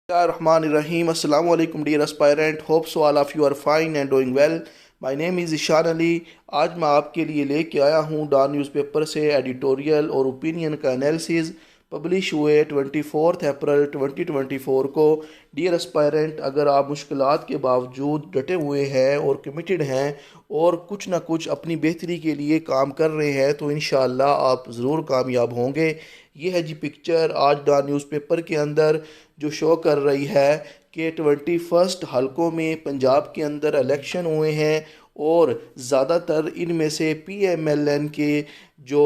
Rahim. Assalamu alaikum dear aspirant. Hope so all of you are fine and doing well. My name is Ishan Ali. आज मैं आपके लिए लेके आया हूँ डॉन न्यूज़पेपर से एडिटोरियल और ओपिनियन का एनालिसिस पब्लिश हुए 24 अप्रैल 2024 को. डियर एस्पायरेंट, अगर आप मुश्किलात के बावजूद डटे हुए हैं और कमिटेड हैं और कुछ ना कुछ अपनी बेहतरी के लिए काम कर रहे हैं तो इंशाअल्लाह आप ज़रूर कामयाब होंगे. ये है जी पिक्चर आज डॉन न्यूज़पेपर के अंदर जो शो कर रही है कि 21 हलकों में पंजाब के अंदर इलेक्शन हुए हैं और ज़्यादातर इनमें से PMLN के जो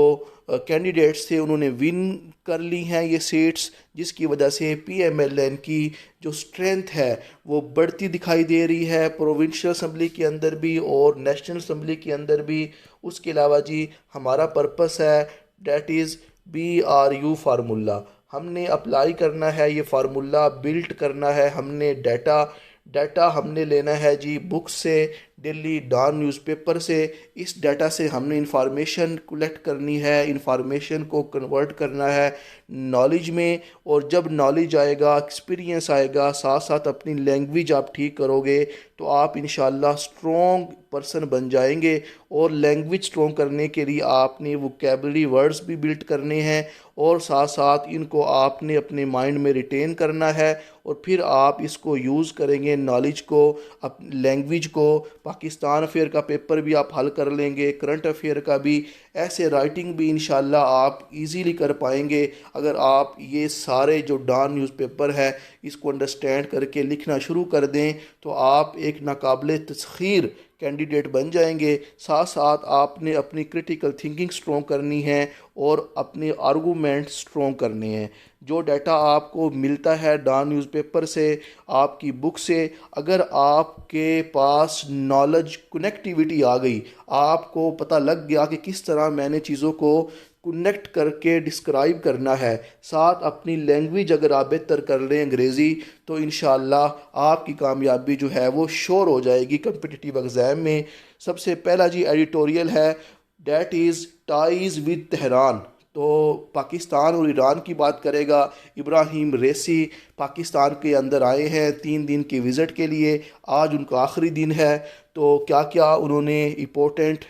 कैंडिडेट्स थे उन्होंने विन कर ली हैं ये सीट्स, जिसकी वजह से PMLN की जो स्ट्रेंथ है वो बढ़ती दिखाई दे रही है प्रोविंशियल असम्बली के अंदर भी और नेशनल असम्बली के अंदर भी. उसके अलावा जी हमारा पर्पस है डैट इज़ BRU फार्मूला. हमने अप्लाई करना है, ये फार्मूला बिल्ट करना है. हमने डाटा हमने लेना है जी बुक से, डेली डॉन न्यूज़पेपर से. इस डाटा से हमने इंफॉर्मेशन कलेक्ट करनी है, इंफॉर्मेशन को कन्वर्ट करना है नॉलेज में. और जब नॉलेज आएगा, एक्सपीरियंस आएगा, साथ साथ अपनी लैंग्वेज आप ठीक करोगे तो आप इंशाल्लाह स्ट्रॉन्ग पर्सन बन जाएंगे. और लैंग्वेज स्ट्रॉन्ग करने के लिए आपने वोकैबुलरी वर्ड्स भी बिल्ड करने हैं और साथ साथ इनको आपने अपने माइंड में रिटेन करना है और फिर आप इसको यूज़ करेंगे नॉलेज को, लैंग्वेज को. पाकिस्तान अफेयर का पेपर भी आप हल कर लेंगे, करंट अफेयर का भी. ऐसे राइटिंग भी इंशाल्लाह आप इजीली कर पाएंगे अगर आप ये सारे जो डॉन न्यूज़पेपर है इसको अंडरस्टैंड करके लिखना शुरू कर दें तो आप एक नाकाबिले तस्खीर कैंडिडेट बन जाएंगे. साथ साथ आपने अपनी क्रिटिकल थिंकिंग स्ट्रॉन्ग करनी है और अपने आर्गूमेंट स्ट्रॉन्ग करने हैं. जो डाटा आपको मिलता है डॉन न्यूज़पेपर से, आपकी बुक से, अगर आपके पास नॉलेज कनेक्टिविटी आ गई, आपको पता लग गया कि किस तरह मैंने चीज़ों को कनेक्ट करके डिस्क्राइब करना है, साथ अपनी लैंग्वेज अगर आप बेहतर कर लें अंग्रेज़ी, तो इंशाल्लाह आपकी कामयाबी जो है वो श्योर हो जाएगी कम्पिटिटिव एग्ज़ाम में. सबसे पहला जी एडिटोरियल है that is ties with Tehran. तो पाकिस्तान और ईरान की बात करेगा. इब्राहिम रईसी पाकिस्तान के अंदर आए हैं 3 दिन के विज़िट के लिए. आज उनका आखिरी दिन है. तो क्या क्या उन्होंने इम्पोर्टेंट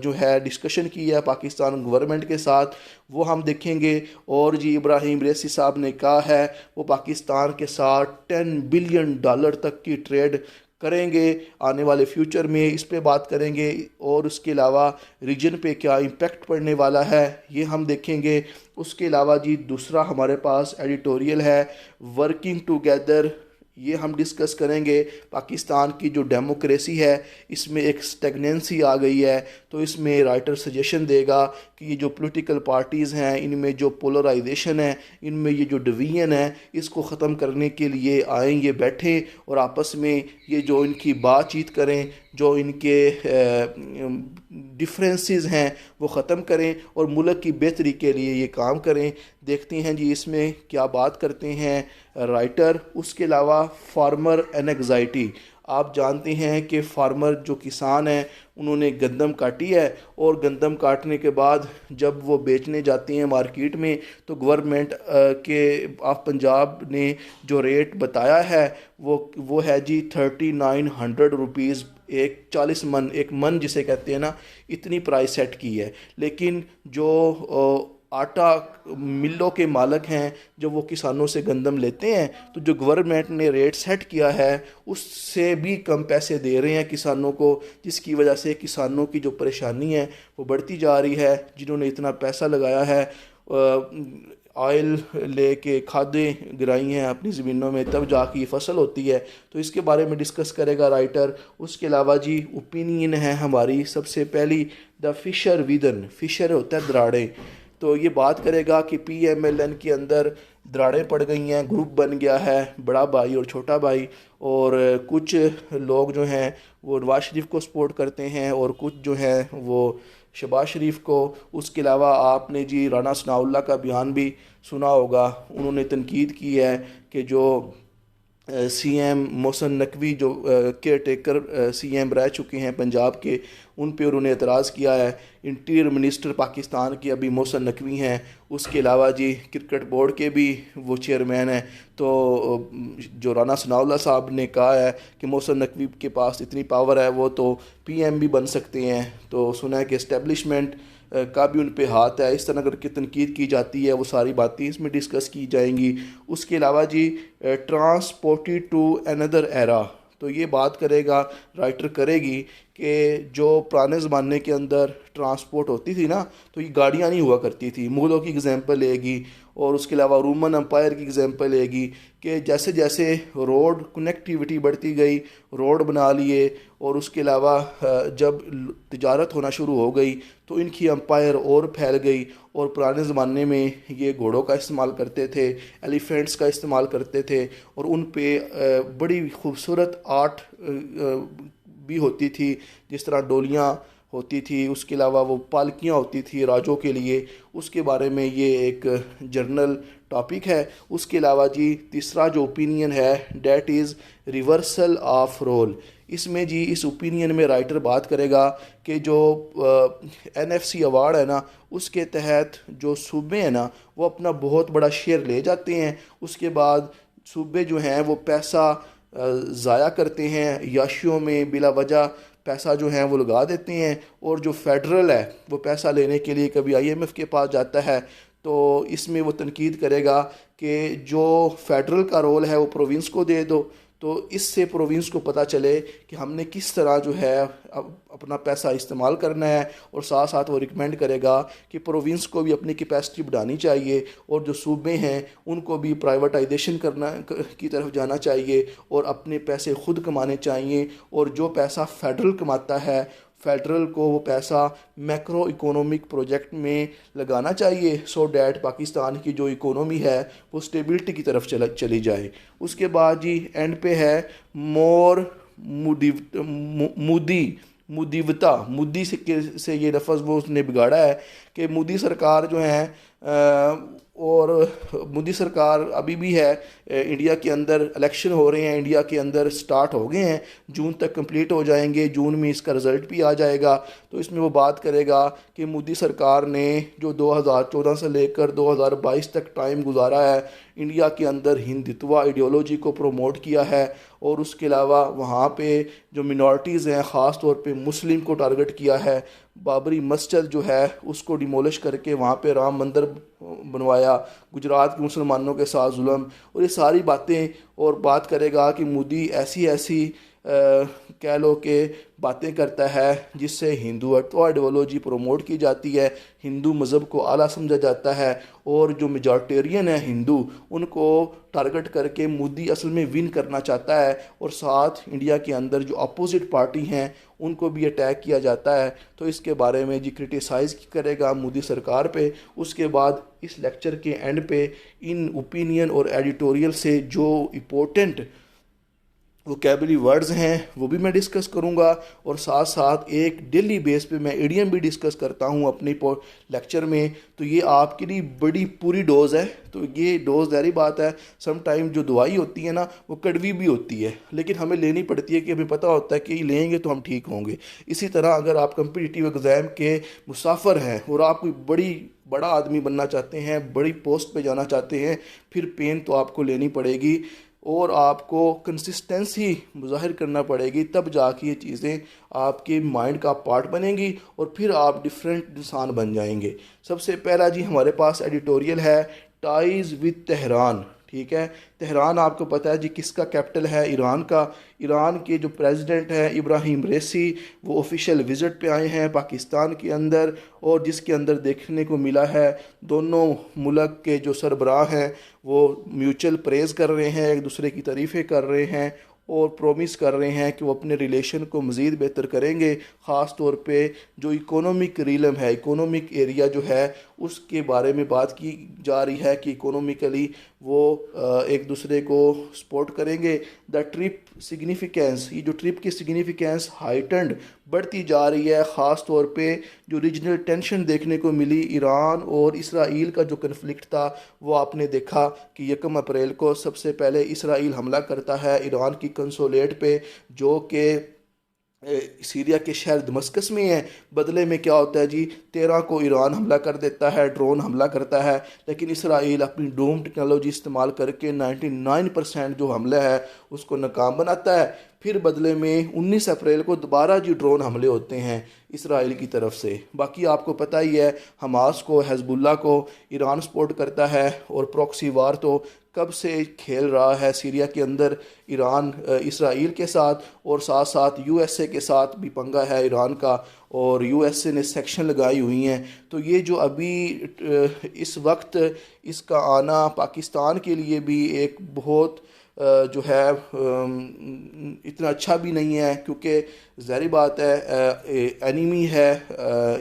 जो है डिस्कशन की है पाकिस्तान गवर्नमेंट के साथ वो हम देखेंगे. और जी इब्राहिम रईसी साहब ने कहा है वो पाकिस्तान के साथ $10 बिलियन तक की ट्रेड करेंगे आने वाले फ्यूचर में, इस पे बात करेंगे. और उसके अलावा रीजन पे क्या इम्पेक्ट पड़ने वाला है ये हम देखेंगे. उसके अलावा जी दूसरा हमारे पास एडिटोरियल है वर्किंग टुगेदर. ये हम डिस्कस करेंगे पाकिस्तान की जो डेमोक्रेसी है इसमें एक स्टेगनेंसी आ गई है. तो इसमें राइटर सजेशन देगा कि ये जो पॉलिटिकल पार्टीज़ हैं इनमें जो पोलराइजेशन है, इनमें ये जो डिवीजन है, इसको ख़त्म करने के लिए आएँ, ये बैठें और आपस में ये जो इनकी बातचीत करें, जो इनके डिफरेंसेस हैं वो ख़त्म करें और मुल्क की बेहतरी के लिए ये काम करें. देखते हैं जी इसमें क्या बात करते हैं राइटर. उसके अलावा फार्मर एनग्जाइटी. आप जानते हैं कि फार्मर जो किसान हैं उन्होंने गंदम काटी है और गंदम काटने के बाद जब वो बेचने जाते हैं मार्केट में तो गवर्नमेंट के ऑफ पंजाब ने जो रेट बताया है वो है जी 3900 रुपीज़. एक 40 मन, एक मन जिसे कहते हैं ना, इतनी प्राइस सेट की है. लेकिन जो आटा मिलों के मालिक हैं जो वो किसानों से गंदम लेते हैं तो जो गवर्नमेंट ने रेट सेट किया है उससे भी कम पैसे दे रहे हैं किसानों को, जिसकी वजह से किसानों की जो परेशानी है वो बढ़ती जा रही है. जिन्होंने इतना पैसा लगाया है, ऑयल लेके खादें गिराई हैं अपनी ज़मीनों में, तब जाके ये फसल होती है. तो इसके बारे में डिस्कस करेगा राइटर. उसके अलावा जी ओपिनियन है हमारी. सबसे पहली द फिशर विदन. फिशर होता है दराड़े. तो ये बात करेगा कि PMLN के अंदर दराड़ें पड़ गई हैं, ग्रुप बन गया है बड़ा भाई और छोटा भाई. और कुछ लोग जो हैं वो नवाज शरीफ को सपोर्ट करते हैं और कुछ जो हैं वो शहबाज शरीफ को. उसके अलावा आपने जी राना सनाउल्लाह का बयान भी सुना होगा. उन्होंने तनकीद की है कि जो सीएम मोहसिन नकवी जो केयर टेकर सीएम रह चुके हैं पंजाब के, उन पे उन्होंने एतराज़ किया है। इंटीरियर मिनिस्टर पाकिस्तान के अभी मोहसिन नकवी हैं। उसके अलावा जी क्रिकेट बोर्ड के भी वो चेयरमैन हैं। तो जो राना सनाउल्लाह साहब ने कहा है कि मोहसिन नकवी के पास इतनी पावर है, वो तो पीएम भी बन सकते हैं। तो सुना है कि इस्टेब्लिशमेंट का भी उन पे हाथ है। इस तरह अगर की तनकीद की जाती है, वो सारी बातें इसमें डिस्कस की जाएंगी। उसके अलावा जी ट्रांसपोर्टेड टू अनदर एरा, तो ये बात करेगा, राइटर करेगी कि जो पुराने ज़माने के अंदर ट्रांसपोर्ट होती थी ना, तो ये गाड़ियाँ नहीं हुआ करती थी। मुग़लों की एग्जांपल लेगी और उसके अलावा रोमन एम्पायर की एग्जांपल लेगी कि जैसे जैसे रोड कनेक्टिविटी बढ़ती गई, रोड बना लिए, और उसके अलावा जब तिजारत होना शुरू हो गई तो इनकी एम्पायर और फैल गई। और पुराने ज़माने में ये घोड़ों का इस्तेमाल करते थे, एलिफेंट्स का इस्तेमाल करते थे, और उन पे बड़ी खूबसूरत आर्ट भी होती थी, जिस तरह डोलियाँ होती थी। उसके अलावा वो पालकियाँ होती थी राजों के लिए। उसके बारे में ये एक जर्नल टॉपिक है। उसके अलावा जी तीसरा जो ओपिनियन है, that is reversal of role. इसमें जी इस ओपिनियन में राइटर बात करेगा कि जो एनएफसी अवार्ड है ना, उसके तहत जो सूबे हैं ना, वो अपना बहुत बड़ा शेयर ले जाते हैं। उसके बाद सूबे जो हैं वो पैसा ज़ाया करते हैं, याशियों में बिला वजह पैसा जो है वो लगा देते हैं। और जो फेडरल है वो पैसा लेने के लिए कभी आईएमएफ के पास जाता है। तो इसमें वो तनकीद करेगा कि जो फेडरल का रोल है वो प्रोविंस को दे दो, तो इससे प्रोविंस को पता चले कि हमने किस तरह जो है अपना पैसा इस्तेमाल करना है। और साथ साथ वो रिकमेंड करेगा कि प्रोविंस को भी अपनी कैपेसिटी बढ़ानी चाहिए, और जो सूबे हैं उनको भी प्राइवेटाइजेशन करना की तरफ जाना चाहिए, और अपने पैसे खुद कमाने चाहिए। और जो पैसा फेडरल कमाता है, फेडरल को वो पैसा मैक्रो इकोनॉमिक प्रोजेक्ट में लगाना चाहिए, सो डैट पाकिस्तान की जो इकोनॉमी है वो स्टेबिलिटी की तरफ चली जाए। उसके बाद जी एंड पे है मोर मुदी मुदीवता। मुदी से ये लफ्ज़ वो उसने बिगाड़ा है कि मोदी सरकार जो है और मोदी सरकार अभी भी है। इंडिया के अंदर इलेक्शन हो रहे हैं, इंडिया के अंदर स्टार्ट हो गए हैं, जून तक कंप्लीट हो जाएंगे, जून में इसका रिज़ल्ट भी आ जाएगा। तो इसमें वो बात करेगा कि मोदी सरकार ने जो 2014 से लेकर 2022 तक टाइम गुजारा है, इंडिया के अंदर हिंदुत्व आइडियोलॉजी को प्रमोट किया है। और उसके अलावा वहाँ पे जो मिनॉरिटीज़ हैं, ख़ास तौर पे मुस्लिम को टारगेट किया है। बाबरी मस्जिद जो है उसको डिमोलिश करके वहाँ पे राम मंदिर बनवाया, गुजरात के मुसलमानों के साथ जुल्म, और ये सारी बातें। और बात करेगा कि मोदी ऐसी ऐसी कह लो कि बातें करता है जिससे हिंदुत्व आइडियोलॉजी प्रमोट की जाती है, हिंदू मज़हब को आला समझा जाता है। और जो मेजॉरिटेरियन है हिंदू, उनको टारगेट करके मोदी असल में विन करना चाहता है। और साथ इंडिया के अंदर जो अपोजिट पार्टी हैं उनको भी अटैक किया जाता है। तो इसके बारे में जी क्रिटिसाइज़ करेगा मोदी सरकार पे। उसके बाद इस लेक्चर के एंड पे इन ओपिनियन और एडिटोरियल से जो इम्पोर्टेंट वोकैबुलरी वर्ड्स हैं वो भी मैं डिस्कस करूंगा। और साथ साथ एक डेली बेस पे मैं इडियम भी डिस्कस करता हूं अपनी लेक्चर में। तो ये आपके लिए बड़ी पूरी डोज़ है। तो ये डोज़ ज़ाहिर बात है, सम टाइम जो दवाई होती है ना वो कड़वी भी होती है, लेकिन हमें लेनी पड़ती है कि हमें पता होता है कि लेंगे तो हम ठीक होंगे। इसी तरह अगर आप कम्पिटिटिव एग्ज़ाम के मुसाफिर हैं और आप कोई बड़ा आदमी बनना चाहते हैं, बड़ी पोस्ट पे जाना चाहते हैं, फिर पेन तो आपको लेनी पड़ेगी और आपको कंसिस्टेंसी मुज़ाहिर करना पड़ेगी, तब जाके ये चीज़ें आपके माइंड का पार्ट बनेंगी और फिर आप डिफरेंट इंसान बन जाएंगे। सबसे पहला जी हमारे पास एडिटोरियल है टाइज़ विद तेहरान। ठीक है, तेहरान आपको पता है जी किसका कैपिटल है, ईरान का। ईरान के जो प्रेसिडेंट हैं इब्राहिम रेसी, वो ऑफिशियल विज़िट पे आए हैं पाकिस्तान के अंदर, और जिसके अंदर देखने को मिला है दोनों मुल्क के जो सरबराह हैं वो म्यूचुअल प्रेज़ कर रहे हैं, एक दूसरे की तारीफ़ें कर रहे हैं। और प्रॉमिस कर रहे हैं कि वो अपने रिलेशन को मज़ीद बेहतर करेंगे। ख़ास तौर पे जो इकोनॉमिक रीलम है, इकोनॉमिक एरिया जो है, उसके बारे में बात की जा रही है कि इकोनॉमिकली वो एक दूसरे को सपोर्ट करेंगे। द ट्रिप सिग्निफिकेंस, ये जो ट्रिप की सिग्निफिकेंस हाइटन्ड बढ़ती जा रही है। ख़ास तौर पे जो रीजनल टेंशन देखने को मिली, ईरान और इसराइल का जो कन्फ्लिक्ट था, वो आपने देखा कि 1 अप्रैल को सबसे पहले इसराइल हमला करता है ईरान की कंसोलेट पे, जो कि सीरिया के शहर दमस्कस में है। बदले में क्या होता है जी, 13 को ईरान हमला कर देता है, ड्रोन हमला करता है, लेकिन इसराइल अपनी डूम टेक्नोलॉजी इस्तेमाल करके 99% जो हमला है उसको नाकाम बनाता है। फिर बदले में 19 अप्रैल को दोबारा जी ड्रोन हमले होते हैं इसराइल की तरफ से। बाकी आपको पता ही है, हमास को, हिजबुल्लाह को ईरान सपोर्ट करता है, और प्रॉक्सी वार तो कब से खेल रहा है सीरिया के अंदर ईरान इसराइल के साथ, और साथ साथ यूएसए के साथ भी पंगा है ईरान का, और यूएसए ने सेक्शन लगाई हुई हैं। तो ये जो अभी इस वक्त इसका आना पाकिस्तान के लिए भी एक बहुत जो है इतना अच्छा भी नहीं है, क्योंकि ज़ाहिर बात है एनिमी है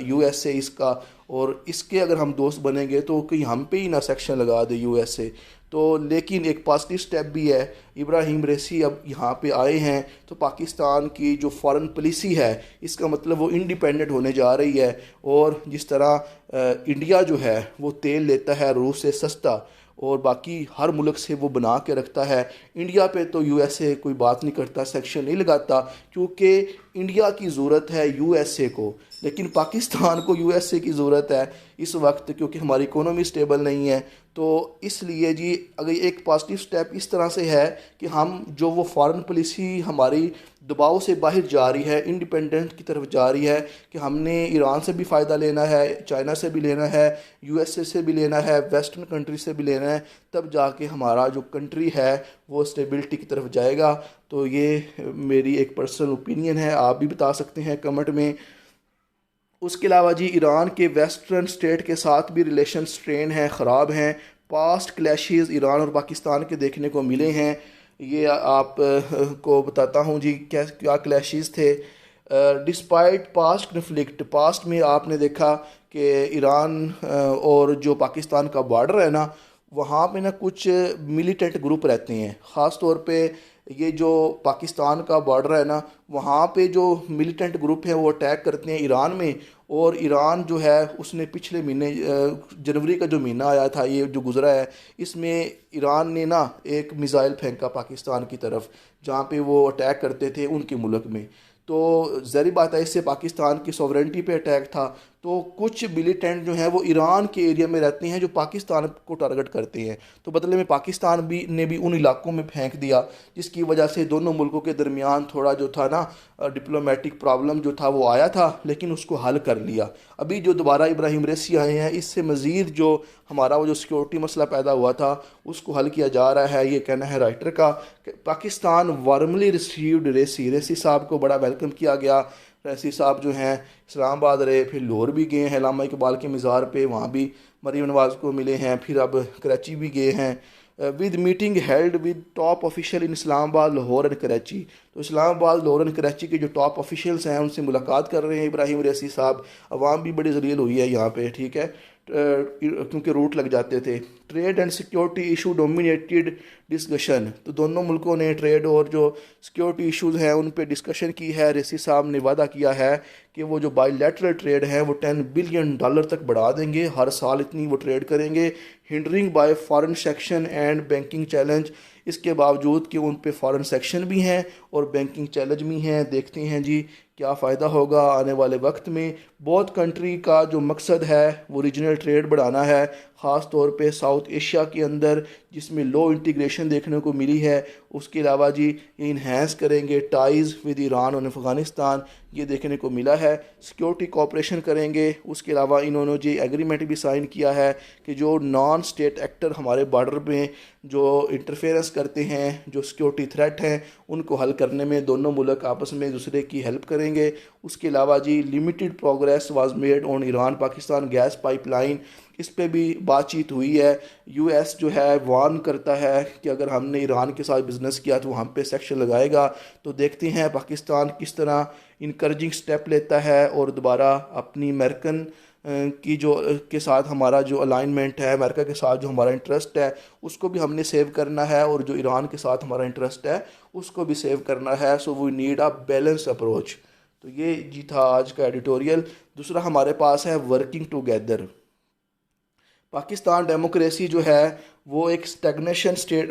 यूएसए इसका, और इसके अगर हम दोस्त बनेंगे तो कहीं हम पे ही ना सेक्शन लगा दे यूएसए। तो लेकिन एक पॉजिटिव स्टेप भी है, इब्राहिम रईसी अब यहाँ पे आए हैं, तो पाकिस्तान की जो फॉरेन पॉलिसी है, इसका मतलब वो इंडिपेंडेंट होने जा रही है। और जिस तरह इंडिया जो है वो तेल लेता है रूस से सस्ता, और बाकी हर मुल्क से वो बना के रखता है, इंडिया पे तो यूएसए कोई बात नहीं करता, सेक्शन नहीं लगाता, क्योंकि इंडिया की ज़रूरत है यूएसए को, लेकिन पाकिस्तान को यूएसए की ज़रूरत है इस वक्त, क्योंकि हमारी इकोनॉमी स्टेबल नहीं है। तो इसलिए जी अगर एक पॉजिटिव स्टेप इस तरह से है कि हम जो वो फॉरेन पॉलिसी हमारी दबाव से बाहर जा रही है, इंडिपेंडेंट की तरफ जा रही है, कि हमने ईरान से भी फ़ायदा लेना है, चाइना से भी लेना है, यूएसए से भी लेना है, वेस्टर्न कंट्री से भी लेना है, तब जाके हमारा जो कंट्री है वो स्टेबिलिटी की तरफ जाएगा। तो ये मेरी एक पर्सनल ओपिनियन है, आप भी बता सकते हैं कमेंट में। उसके अलावा जी ईरान के वेस्टर्न स्टेट के साथ भी रिलेशन स्ट्रेन हैं, ख़राब हैं। पास्ट क्लैशेस ईरान और पाकिस्तान के देखने को मिले हैं। ये आप को बताता हूँ जी क्या क्या क्लैशेस थे। डिस्पाइट पास्ट कन्फ्लिक्ट, पास्ट में आपने देखा कि ईरान और जो पाकिस्तान का बॉर्डर है ना, वहाँ पे ना कुछ मिलिटेंट ग्रुप रहते हैं। ख़ास तौर पे ये जो पाकिस्तान का बॉर्डर है ना, वहाँ पे जो मिलिटेंट ग्रुप हैं वो अटैक करते हैं ईरान में। और ईरान जो है उसने पिछले महीने जनवरी का जो महीना आया था, ये जो गुज़रा है, इसमें ईरान ने ना एक मिसाइल फेंका पाकिस्तान की तरफ, जहाँ पे वो अटैक करते थे उनके मुल्क में। तो ज़ाहिर बात है इससे पाकिस्तान की सॉवरेंटी पे अटैक था। तो कुछ मिलिटेंट जो हैं वो ईरान के एरिया में रहते हैं जो पाकिस्तान को टारगेट करते हैं, तो बदले में पाकिस्तान ने भी उन इलाकों में फेंक दिया, जिसकी वजह से दोनों मुल्कों के दरमियान थोड़ा जो था ना डिप्लोमेटिक प्रॉब्लम जो था वो आया था, लेकिन उसको हल कर लिया। अभी जो दोबारा इब्राहिम रईसी आए हैं, इससे मज़ीद जो हमारा वो जो सिक्योरिटी मसला पैदा हुआ था उसको हल किया जा रहा है, ये कहना है राइटर का। पाकिस्तान वार्मली रिसीव्ड रईसी साहब को बड़ा वेलकम किया गया। रईसी साहब जो हैं इस्लामाबाद रहे, फिर लाहौर भी गए हैं अल्लामा इकबाल के मज़ार पे, वहाँ भी मरीम नवाज़ को मिले हैं, फिर अब कराची भी गए हैं। With meeting held with top official in Islamabad, Lahore and Karachi. तो इस्लामाबाद, लाहौर एंड कराची के जो टॉप ऑफिशियल्स हैं उनसे मुलाकात कर रहे हैं इब्राहिम रईसी साहब। अवाम भी बड़ी जलील हुई है यहाँ पे, ठीक है, क्योंकि रूट लग जाते थे। Trade and security issue dominated discussion, तो दोनों मुल्कों ने ट्रेड और जो सिक्योरिटी इश्यूज़ हैं उन पे डिस्कशन की है। रईसी साहब ने वादा किया है कि वो जो बायलैटरल ट्रेड है वो $10 बिलियन तक बढ़ा देंगे, हर साल इतनी वो ट्रेड करेंगे। Hindering bye foreign section and banking challenge, इसके बावजूद कि उन पे फॉरेन सेक्शन भी हैं और बैंकिंग चैलेंज भी हैं। देखते हैं जी क्या फ़ायदा होगा आने वाले वक्त में। बहुत कंट्री का जो मकसद है वो रीजनल ट्रेड बढ़ाना है, ख़ास तौर पे साउथ एशिया के अंदर, जिसमें लो इंटीग्रेशन देखने को मिली है। उसके अलावा जी ये इन्हेंस करेंगे टाइज़ विद ईरान और अफ़गानिस्तान, ये देखने को मिला है। सिक्योरिटी कोऑपरेशन करेंगे। उसके अलावा इन्होंने जी एग्रीमेंट भी साइन किया है कि जो नॉन स्टेट एक्टर हमारे बॉर्डर में जो इंटरफेरेंस करते हैं, जो सिक्योरिटी थ्रेट हैं, उनको हल करने में दोनों मुल्क आपस में एक दूसरे की हेल्प करेंगे। उसके अलावा जी limited progress was made on Iran Pakistan gas pipeline, इस पे भी बातचीत हुई है। यूएस जो है वार्न करता है कि अगर हमने ईरान के साथ बिज़नेस किया तो हम पे सेक्शन लगाएगा। तो देखते हैं पाकिस्तान किस तरह इनकरेजिंग स्टेप लेता है और दोबारा अपनी अमेरिकन की जो के साथ हमारा जो अलाइनमेंट है, अमेरिका के साथ जो हमारा इंटरेस्ट है उसको भी हमने सेव करना है, और जो ईरान के साथ हमारा इंटरेस्ट है उसको भी सेव करना है। So we need a balance approach. तो ये जी था आज का एडिटोरियल। दूसरा हमारे पास है वर्किंग टुगेदर। पाकिस्तान डेमोक्रेसी जो है वो एक स्टैग्नेशन स्टेट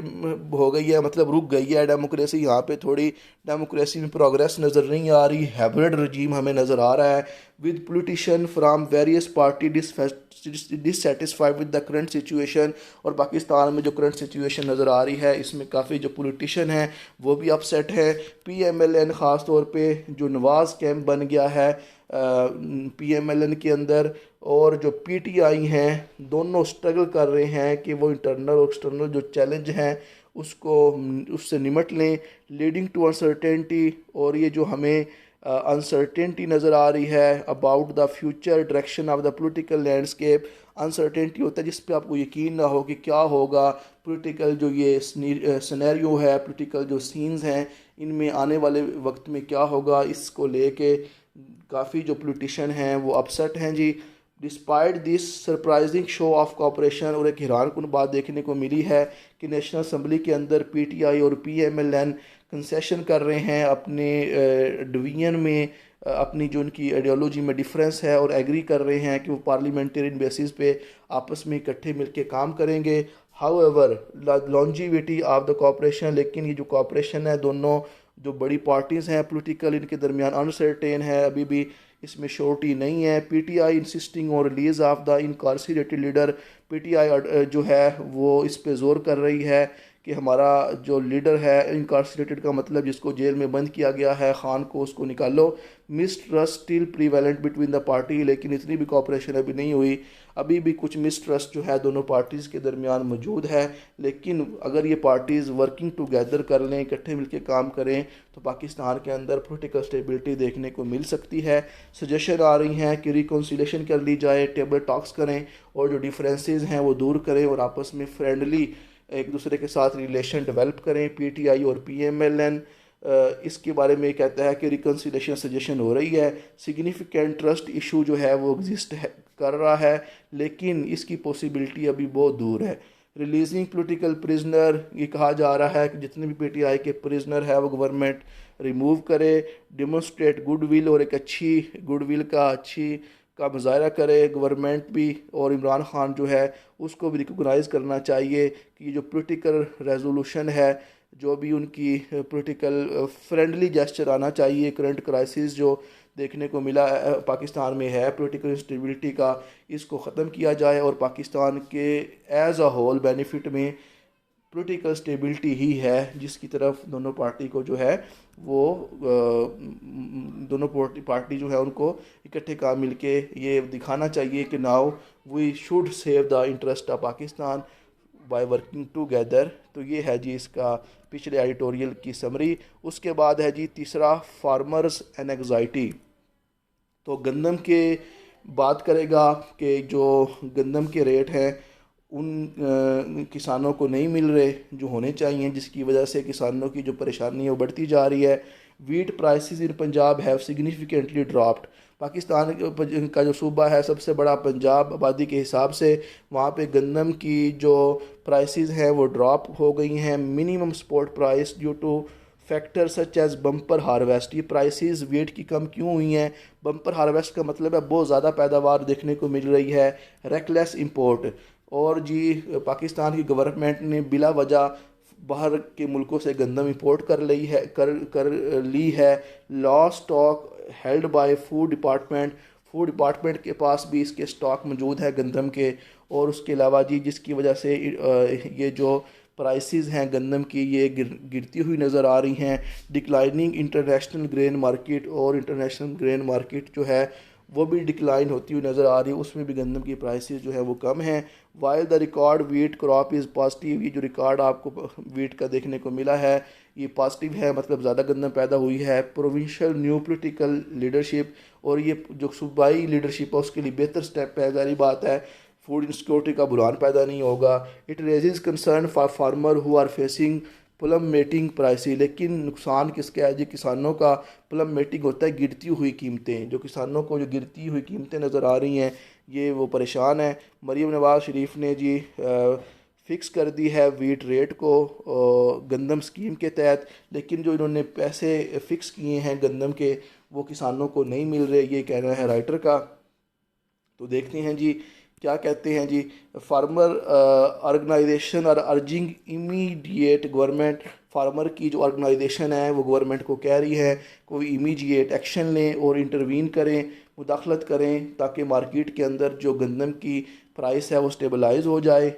हो गई है, मतलब रुक गई है डेमोक्रेसी। यहाँ पे थोड़ी डेमोक्रेसी में प्रोग्रेस नज़र नहीं आ रही। हाइब्रिड रजीम हमें नज़र आ रहा है with politician from various party dissatisfied with the current situation. और पाकिस्तान में जो करंट सिचुएशन नज़र आ रही है इसमें काफ़ी जो पोलिटिशियन हैं वो भी अपसेट हैं। PMLN ख़ास तौर पे जो नवाज़ कैंप बन गया है PMLN के अंदर, और जो PTI हैं दोनों स्ट्रगल कर रहे हैं कि वो इंटरनल और एक्सटर्नल जो चैलेंज हैं उसको उससे निमट लें, लीडिंग टू अनसर्टेनिटी। और ये जो हमें अनसर्टेनिटी नज़र आ रही है about the future direction of the political landscape. Uncertainty होता है जिस पे आपको यकीन ना हो कि क्या होगा, पॉलिटिकल जो ये सिनेरियो है, पॉलिटिकल जो सीन्स हैं इनमें आने वाले वक्त में क्या होगा, इसको लेके काफ़ी जो पॉलिटिशियन हैं वो अपसेट हैं जी। Despite this surprising show of cooperation, और एक हैरानकुन बात देखने को मिली है कि नेशनल असम्बली के अंदर PTI और PMLN कंसेशन कर रहे हैं अपने डिवीजन में, अपनी जो उनकी आइडियोलॉजी में डिफरेंस है, और एग्री कर रहे हैं कि वो पार्लियामेंटेरियन बेसिस पे आपस में इकट्ठे मिलकर काम करेंगे। However longevity of the cooperation, लेकिन ये जो कॉपरेशन है दोनों जो बड़ी पार्टीज़ हैं पॉलिटिकल इनके दरमियान अनसर्टेन है, अभी भी इसमें श्योरिटी नहीं है। PTI insisting or release of the incarcerated leader, PTI जो है वो इस पे ज़ोर कर रही है कि हमारा जो लीडर है, इनकार्सिरेटेड का मतलब जिसको जेल में बंद किया गया है, खान को, उसको निकालो। Mistrust still prevalent between the party, लेकिन इतनी भी कॉपरेशन अभी नहीं हुई, अभी भी कुछ मिसट्रस्ट जो है दोनों पार्टीज़ के दरमियान मौजूद है। लेकिन अगर ये पार्टीज़ वर्किंग टुगेदर कर लें, इकट्ठे मिलकर काम करें, तो पाकिस्तान के अंदर पॉलिटिकल स्टेबिलिटी देखने को मिल सकती है। सजेशन आ रही हैं कि रिकॉन्सिलेशन कर ली जाए, टेबल टॉक्स करें और जो डिफरेंसेस हैं वो दूर करें और आपस में फ्रेंडली एक दूसरे के साथ रिलेशन डेवलप करें। PTI और PMLN इसके बारे में कहता है कि रिकन्सिलेशन सजेशन हो रही है। सिग्निफिकेंट ट्रस्ट इशू जो है वो एग्जिस्ट कर रहा है, लेकिन इसकी पॉसिबिलिटी अभी बहुत दूर है। रिलीजिंग पॉलिटिकल प्रिजनर, ये कहा जा रहा है कि जितने भी PTI के प्रिजनर है वो गवर्नमेंट रिमूव करे। डेमोन्स्ट्रेट गुडविल, और एक अच्छी गुडविल का मुजाहरा करे गवर्नमेंट भी, और इमरान खान जो है उसको भी रिकॉग्नाइज़ करना चाहिए कि ये जो पॉलिटिकल रेजोल्यूशन है, जो भी उनकी पॉलिटिकल फ्रेंडली जेस्चर आना चाहिए। करंट क्राइसिस जो देखने को मिला पाकिस्तान में है पॉलिटिकल इंस्टेबिलिटी का, इसको ख़त्म किया जाए और पाकिस्तान के एज अ होल बेनिफिट में पॉलिटिकल स्टेबिलिटी ही है जिसकी तरफ दोनों पार्टी को जो है वो दोनों पार्टी जो है उनको इकट्ठे काम मिलके ये दिखाना चाहिए कि now we should save the interest of Pakistan by working together. तो ये है जी इसका पिछले एडिटोरियल की समरी। उसके बाद है जी तीसरा, फार्मर्स एंड एंग्जाइटी। तो गंदम के बात करेगा कि जो गंदम के रेट हैं उन किसानों को नहीं मिल रहे जो होने चाहिए, जिसकी वजह से किसानों की जो परेशानी है वो बढ़ती जा रही है। Wheat prices in Punjab have significantly dropped. Pakistan का जो सूबा है सबसे बड़ा पंजाब आबादी के हिसाब से, वहाँ पे गंदम की जो प्राइसेस हैं वो ड्रॉप हो गई हैं। Minimum support price due to factor such as bumper harvest. ये प्राइसेस वीट की कम क्यों हुई हैं? बम्पर हार्वेस्ट का मतलब है बहुत ज़्यादा पैदावार देखने को मिल रही है। रेकलेस इंपोर्ट, और जी पाकिस्तान की गवर्नमेंट ने बिला वजह बाहर के मुल्कों से गंदम इंपोर्ट कर ली है। Law stock held by food department के पास भी इसके स्टॉक मौजूद है गंदम के। और उसके अलावा जी जिसकी वजह से ये जो प्राइसेस हैं गंदम की ये गिरती हुई नज़र आ रही हैं। डिक्लाइनिंग इंटरनेशनल ग्रेन मार्केट, और इंटरनेशनल ग्रेन मार्केट जो है वो भी डिक्लाइन होती हुई नज़र आ रही है, उसमें भी गंदम की प्राइसेस जो है वो कम हैं। While the record wheat crop is positive, ये जो रिकॉर्ड आपको वीट का देखने को मिला है ये पॉजिटिव है, मतलब ज़्यादा गंदम पैदा हुई है। प्रोविंशियल न्यू पॉलिटिकल लीडरशिप, और ये जो सूबाई लीडरशिप है उसके लिए बेहतर स्टेप है, जारी बात है। फूड इनसिक्योरिटी का बुरान पैदा नहीं होगा। It raises concern for farmer who are facing plummeting prices. लेकिन नुकसान किसका है जी? किसानों का। प्लमेटिंग होता है गिरती हुई कीमतें। जो किसानों को जो गिरती हुई कीमतें नज़र आ रही हैं, ये वो परेशान है। मरीम नवाज़ शरीफ ने जी फ़िक्स कर दी है वीट रेट को गंदम स्कीम के तहत, लेकिन जो इन्होंने पैसे फ़िक्स किए हैं गंदम के, वो किसानों को नहीं मिल रहे, ये कहना है राइटर का। तो देखते हैं जी क्या कहते हैं जी। Farmer organization are urging immediate government. Farmer की जो ऑर्गेनाइजेशन है वो गवर्नमेंट को कह रही है कोई इमीडिएट एक्शन लें और इंटरवीन करें, मुदाखलत करें, ताकि मार्केट के अंदर जो गंदम की प्राइस है वो स्टेबलाइज हो जाए।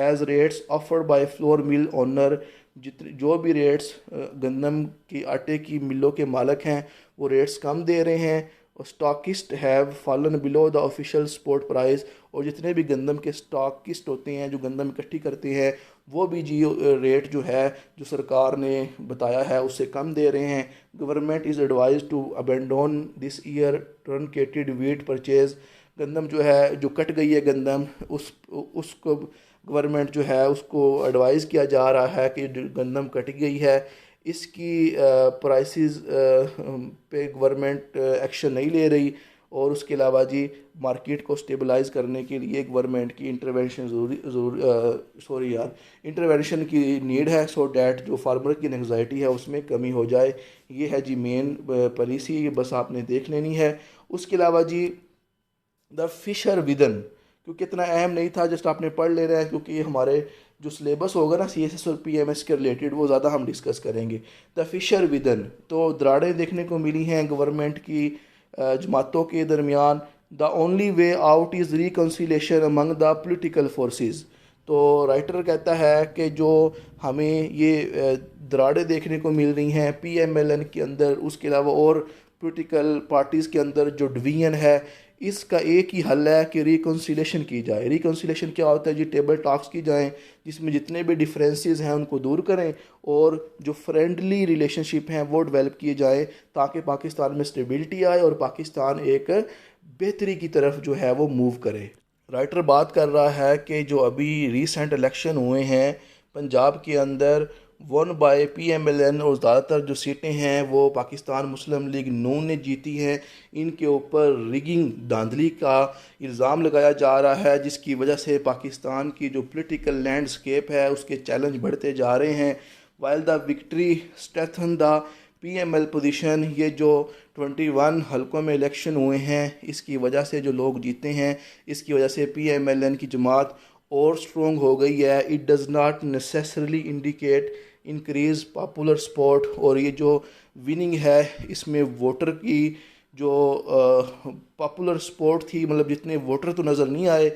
As rates offered by flour mill owner. जो भी रेट्स गंदम की आटे की मिलों के मालिक हैं वो रेट्स कम दे रहे हैं। Stockist have fallen below the official sport price. और जितने भी गंदम के स्टॉकिस्ट होते हैं जो गंदम इकट्ठी करते हैं, वो भी जी रेट जो है जो सरकार ने बताया है उससे कम दे रहे हैं। Government is advise to abandon this year truncated wheat purchase. गंदम जो है जो कट गई है गंदम, उसको गवर्नमेंट जो है उसको एडवाइज़ किया जा रहा है कि गंदम कट गई है, इसकी प्राइसेस पे गवर्नमेंट एक्शन नहीं ले रही। और उसके अलावा जी मार्केट को स्टेबलाइज करने के लिए गवर्नमेंट की इंटरवेंशन इंटरवेंशन की नीड है, सो डैट जो फार्मर की एंग्जाइटी है उसमें कमी हो जाए। ये है जी मेन पॉलिसी, ये बस आपने देख लेनी है। उसके अलावा जी द फिशर विदन, क्योंकि इतना अहम नहीं था, जस्ट आपने पढ़ ले रहे हैं, क्योंकि हमारे जो सिलेबस होगा ना CSS और PMS के रिलेटेड वो ज़्यादा हम डिस्कस करेंगे। द फिशर विदन, तो दरारें देखने को मिली हैं गवर्नमेंट की जमातों के दरमियान। The only way out is reconciliation among the political forces. तो राइटर कहता है कि जो हमें ये दरारें देखने को मिल रही हैं PMLN के अंदर, उसके अलावा और पोलिटिकल पार्टीज़ के अंदर जो डिवीजन है, इसका एक ही हल है कि रिकन्सिलेशन की जाए। रिकन्सिलेशन क्या होता है जी? टेबल टॉक्स की जाएं, जिसमें जितने भी डिफरेंसेस हैं उनको दूर करें और जो फ्रेंडली रिलेशनशिप हैं वो डेवलप किए जाएं, ताकि पाकिस्तान में स्टेबिलिटी आए और पाकिस्तान एक बेहतरी की तरफ जो है वो मूव करे। राइटर बात कर रहा है कि जो अभी रिसेंट इलेक्शन हुए हैं पंजाब के अंदर, वन बाय PMLN, और ज़्यादातर जो सीटें हैं वो पाकिस्तान मुस्लिम लीग नून ने जीती हैं। इनके ऊपर रिगिंग धांधली का इल्ज़ाम लगाया जा रहा है, जिसकी वजह से पाकिस्तान की जो पॉलिटिकल लैंडस्केप है उसके चैलेंज बढ़ते जा रहे हैं। While the victory strengthen the PML position, ये जो 21 हलकों में इलेक्शन हुए हैं इसकी वजह से जो लोग जीते हैं, इसकी वजह से PMLN की जमात और स्ट्रॉन्ग हो गई है। It does not necessarily indicate increase popular support. और ये जो विनिंग है इसमें वोटर की जो पॉपुलर सपोर्ट थी, मतलब जितने वोटर तो नज़र नहीं आए,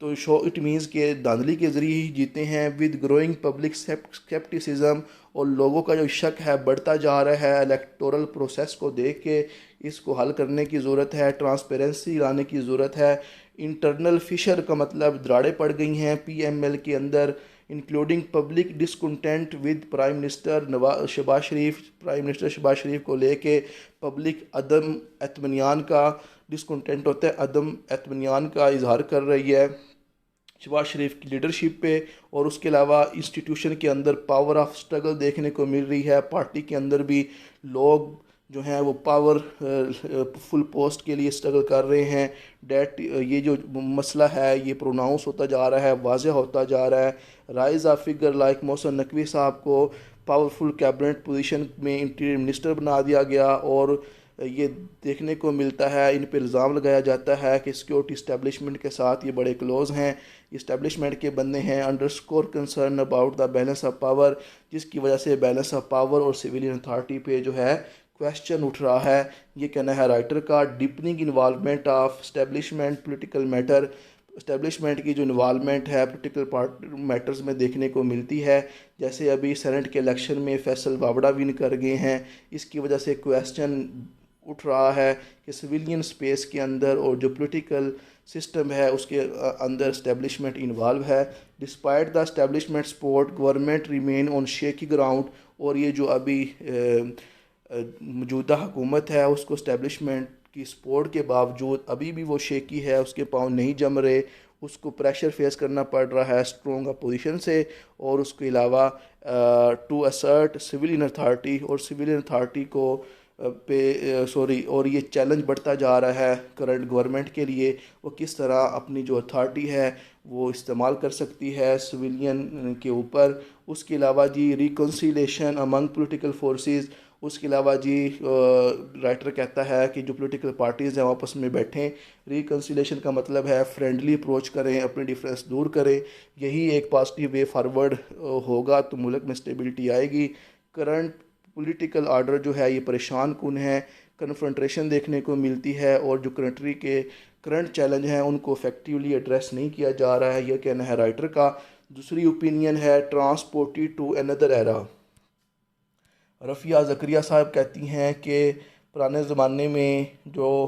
तो शो इट मीन्स के धांधली के ज़रिए ही जीते हैं। विद ग्रोइंग पब्लिक स्केप्टिसिज्म, और लोगों का जो शक है बढ़ता जा रहा है इलेक्टोरल प्रोसेस को देख के, इसको हल करने की ज़रूरत है, ट्रांसपेरेंसी लाने की ज़रूरत है। इंटरनल फिशर का मतलब दरारें पड़ गई हैं PML के अंदर, including public discontent with prime minister Shahbaz Sharif. Prime minister Shahbaz Sharif को लेके पब्लिक अदम एतमनियान का डिसकंटेंट होता है, अदम एतमनियान का इजहार कर रही है शहबाज शरीफ की लीडरशिप पे। और उसके अलावा इंस्टीट्यूशन के अंदर पावर ऑफ स्ट्रगल देखने को मिल रही है। पार्टी के अंदर भी लोग जो हैं वो पावर फुल पोस्ट के लिए स्ट्रगल कर रहे हैं। डेट ये जो मसला है ये प्रोनाउंस होता जा रहा है, वाज़ेह होता जा रहा है। Rise of figure like Mohsin Naqvi साहब को पावरफुल कैबिनेट पोजीशन में इंटीरियर मिनिस्टर बना दिया गया, और ये देखने को मिलता है, इन पर इल्ज़ाम लगाया जाता है कि सिक्योरिटी इस्टेब्लिशमेंट के साथ ये बड़े क्लोज़ हैं, इस्टेब्लिशमेंट के बंदे हैं। Underscore concern about the balance of power, जिसकी वजह से बैलेंस ऑफ पावर और सिविलियन अथॉरिटी पे जो है क्वेश्चन उठ रहा है। ये कहना है राइटर का। Deepening involvement of establishment political matter, establishment की जो इन्वॉल्वमेंट है पोलिटिकल मैटर्स में देखने को मिलती है। जैसे अभी सेनेट के इलेक्शन में फैसल वावड़ा विन कर गए हैं, इसकी वजह से क्वेश्चन उठ रहा है कि सिविलियन स्पेस के अंदर और जो पॉलिटिकल सिस्टम है उसके अंदर इस्टेब्लिशमेंट इन्वॉल्व है। Despite the establishment support government remain on shaky ground, और ये जो अभी मौजूदा हुकूमत है उसको इस्टेब्लिशमेंट की सपोर्ट के बावजूद अभी भी वो शेकी है, उसके पाँव नहीं जम रहे। उसको प्रेशर फेस करना पड़ रहा है स्ट्रॉन्ग अपोजिशन से, और उसके अलावा टू असर्ट सिविलियन अथॉरिटी, और सिविलियन अथॉरिटी को और ये चैलेंज बढ़ता जा रहा है करंट गवर्नमेंट के लिए, वो किस तरह अपनी जो अथॉरिटी है वो इस्तेमाल कर सकती है सिविलियन के ऊपर। उसके अलावा जी रिकन्सिलेशन अमंग पॉलिटिकल फोर्सेस, उसके अलावा जी राइटर कहता है कि जो पॉलिटिकल पार्टीज़ हैं आपस में बैठें, रिकन्सिलेशन का मतलब है फ्रेंडली अप्रोच करें, अपने डिफरेंस दूर करें, यही एक पॉजिटिव वे फारवर्ड होगा तो मुल्क में स्टेबिलिटी आएगी। करंट पॉलिटिकल आर्डर जो है ये परेशान कुन है, कन्फ्रंट्रेशन देखने को मिलती है, और जो कंट्री के करंट चैलेंज हैं उनको इफेक्टिवली एड्रेस नहीं किया जा रहा है, यह कहना है राइटर का। दूसरी ओपिनियन है transported to another era. Rafia Zakaria साहब कहती हैं कि पुराने ज़माने में जो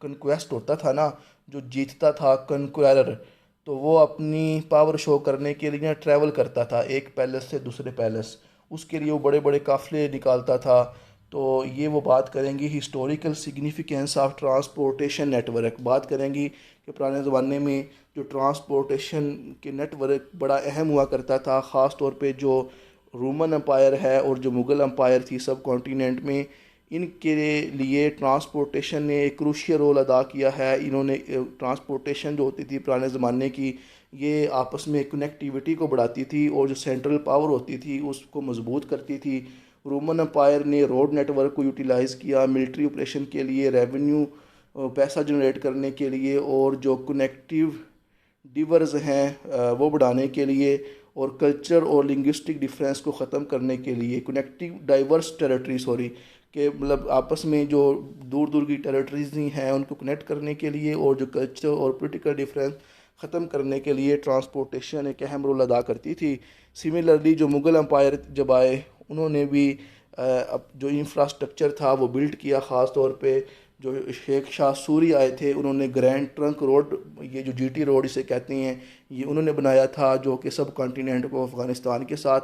कनक्वेस्ट होता था ना, जो जीतता था कनक्वेरर, तो वो अपनी पावर शो करने के लिए ट्रैवल करता था एक पैलेस से दूसरे पैलेस, उसके लिए वो बड़े बड़े काफ़िले निकालता था। तो ये वो बात करेंगी historical significance of transportation network, बात करेंगी कि पुराने ज़माने में जो ट्रांसपोर्टेशन के नेटवर्क बड़ा अहम हुआ करता था, ख़ास तौर पे जो रोमन अम्पायर है और जो मुग़ल अम्पायर थी सब कॉन्टीनेंट में, इनके लिए ट्रांसपोर्टेशन ने एक क्रूशियल रोल अदा किया है। इन्होंने ट्रांसपोर्टेशन जो होती थी पुराने ज़माने की, ये आपस में कनेक्टिविटी को बढ़ाती थी और जो सेंट्रल पावर होती थी उसको मजबूत करती थी। रोमन अम्पायर ने रोड नेटवर्क को यूटिलाइज़ किया मिलिट्री ऑपरेशन के लिए, रेवेन्यू पैसा जनरेट करने के लिए, और जो कनेक्टिव डिवर्स हैं वो बढ़ाने के लिए, और कल्चर और लिंग्विस्टिक डिफरेंस को ख़त्म करने के लिए, कनेक्टिव डाइवर्स टेरिटरी सॉरी के मतलब आपस में जो दूर दूर की टेरिटरीज हैं उनको कनेक्ट करने के लिए, और जो कल्चर और पॉलिटिकल डिफरेंस ख़त्म करने के लिए ट्रांसपोर्टेशन एक अहम रोल अदा करती थी। सिमिलरली जो मुग़ल अम्पायर जब आए उन्होंने भी अब जो इंफ्रास्ट्रक्चर था वो बिल्ड किया, ख़ास तौर पे जो शेख शाह सूरी आए थे उन्होंने ग्रैंड ट्रंक रोड, ये जो जीटी रोड इसे कहते हैं, ये उन्होंने बनाया था जो कि सब कॉन्टिनेंट को अफ़गानिस्तान के साथ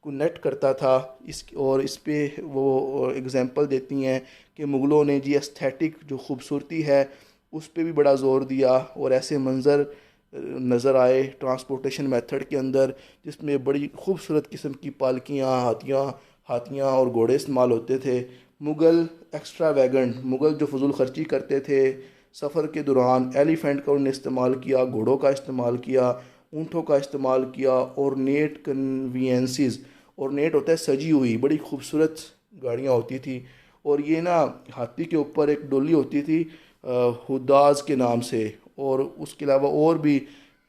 कनेक्ट करता था। इस पे वो एग्जांपल देती हैं कि मुग़लों ने जी एस्थेटिक जो खूबसूरती है उस पे भी बड़ा ज़ोर दिया, और ऐसे मंज़र नज़र आए ट्रांसपोर्टेशन मेथड के अंदर जिसमें बड़ी खूबसूरत किस्म की पालकियाँ, हाथियाँ और घोड़े इस्तेमाल होते थे। मुग़ल एक्स्ट्रा वैगन, मुग़ल जो फजूल खर्ची करते थे सफ़र के दौरान, एलिफेंट का उन्होंने इस्तेमाल किया, घोड़ों का इस्तेमाल किया, ऊँटों का इस्तेमाल किया, और नेट कन्वीनियंसिस, और नेट होता है सजी हुई बड़ी खूबसूरत गाड़ियाँ होती थी, और ये ना हाथी के ऊपर एक डोली होती थी हुदाज के नाम से, और उसके अलावा और भी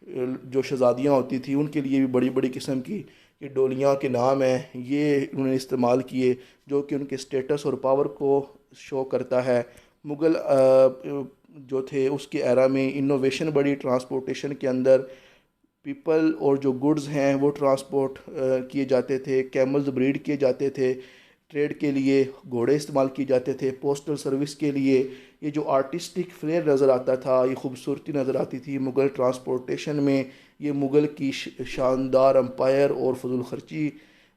जो शहज़ादियाँ होती थी उनके लिए भी बड़ी बड़ी किस्म की ये डोलियाँ के नाम हैं, ये उन्होंने इस्तेमाल किए जो कि उनके स्टेटस और पावर को शो करता है। मुग़ल जो थे उसके एरा में इनोवेशन बड़ी ट्रांसपोर्टेशन के अंदर, पीपल और जो गुड्स हैं वो ट्रांसपोर्ट किए जाते थे, कैमल्स ब्रीड किए जाते थे, ट्रेड के लिए घोड़े इस्तेमाल किए जाते थे, पोस्टल सर्विस के लिए। ये जो आर्टिस्टिक फ्लेयर नज़र आता था, ये खूबसूरती नज़र आती थी मुग़ल ट्रांसपोर्टेशन में, ये मुग़ल की शानदार अम्पायर और फजूल खर्ची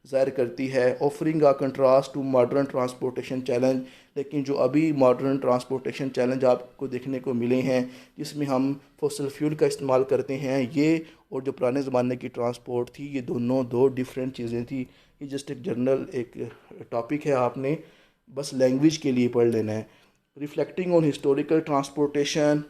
ज़ाहिर करती है, offering a contrast to modern transportation challenge. लेकिन जो अभी मॉडर्न ट्रांसपोर्टेशन चैलेंज आपको देखने को मिले हैं जिसमें हम फॉसिल फ्यूल का इस्तेमाल करते हैं, ये और जो पुराने ज़माने की ट्रांसपोर्ट थी, ये दोनों दो डिफरेंट चीज़ें थी। ये जस्ट एक जनरल एक टॉपिक है, आपने बस लैंग्वेज के लिए पढ़ लेना है। रिफ्लेक्टिंग ऑन हिस्टोरिकल ट्रांसपोर्टेशन,